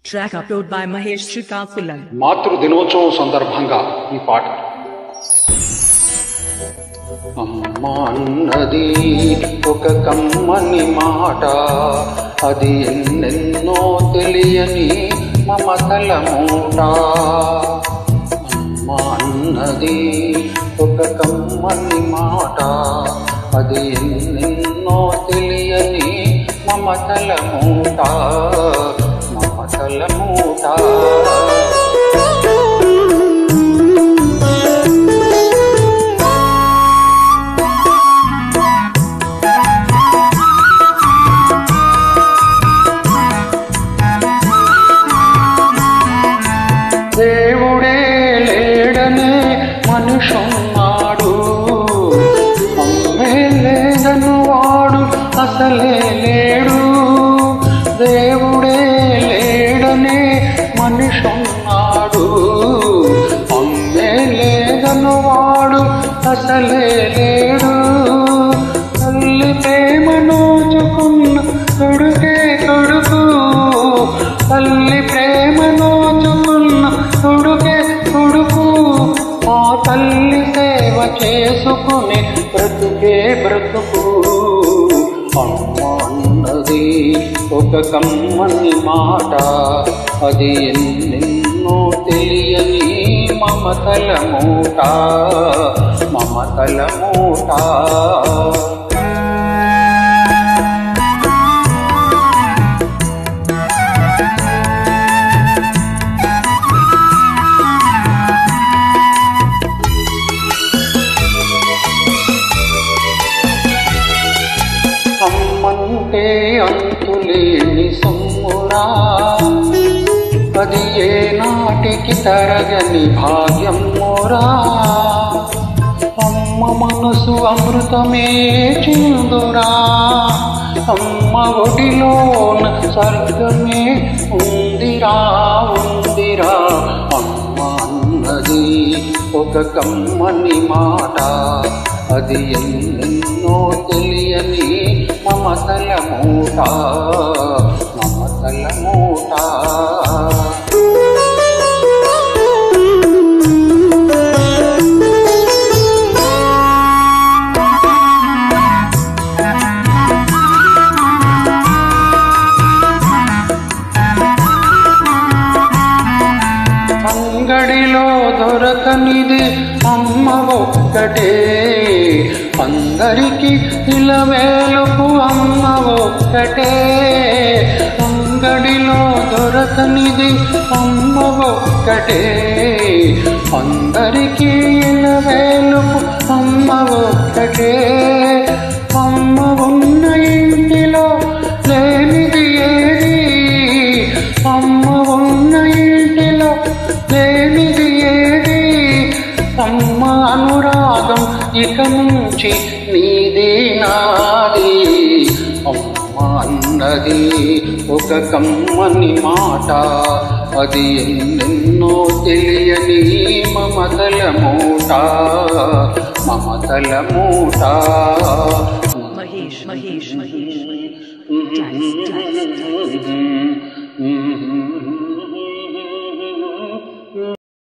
Track upload by Mahesh Srikakulam. మాతృ దినోత్సవం సందర్భంగా ఈ పాట. అమ్మ అన్నది ఒక కమ్మని మాట, అది ఎన్నెన్నో తెలియని మమతల మూట. అమ్మ అన్నది ఒక కమ్మని మాట, అది ఎన్నెన్నో తెలియని మమతల మూట. మమతల మూట. దేవుడే లేడనే మనుషున్నాడు, అమ్మే లేదను వాడు అసలే లేడు. దేవుడే లేడనే మనుషున్నాడు, అమ్మే లేదను వాడు అసలే లేడు. తల్లి ప్రేమను చూకున్న కొడుకే కొడుకు, తల్లి ప్రేమను చూకున్న కొడుకే కొడుకు. ఆ తల్లి సేవ చేసుకుని బ్రతుకే బ్రతుకు. అమ్మ అన్నది ఒక కమ్మని మాట, అది ఎన్నెన్నో తెలియని మమతల మూట. మమతల మూట. అమ్మంటే అంతులేని సొమ్మురా, అది ఏ నాటికి తరగని భాగ్యమురా. అమ్మ మనసు అమృతమే చిందురా, అమ్మ ఒడిలోన స్వర్గమే ఉందిరా ఉందిరా. అమ్మ అన్నది ఒక కమ్మని మాట, అది ఎన్నెన్నో తెలియని మమతల మూట. మమతల మూట. అంగడిలో దొరకనిది అమ్మ ఒక్కటే, అందరికి ఇలవేలుపు అమ్మ ఒక్కటే. అంగడిలో దొరకనిది అమ్మ ఒక్కటే, అందరికి ఇలవేలుపు అమ్మ ఒక్కటే. అమ్మ ఉన్న ఇంటిలో లేనిది ఏది, అమ్మ ఉన్న ఇంటిలో లేనిది ఏది. అమ్మ అనురాగం ఇక నుంచి నీది నాది. అమ్మ అన్నది ఒక కమ్మని మాట, అది ఎన్నెన్నో తెలియని మమతల మూట. మమతల మూట. Mahesh.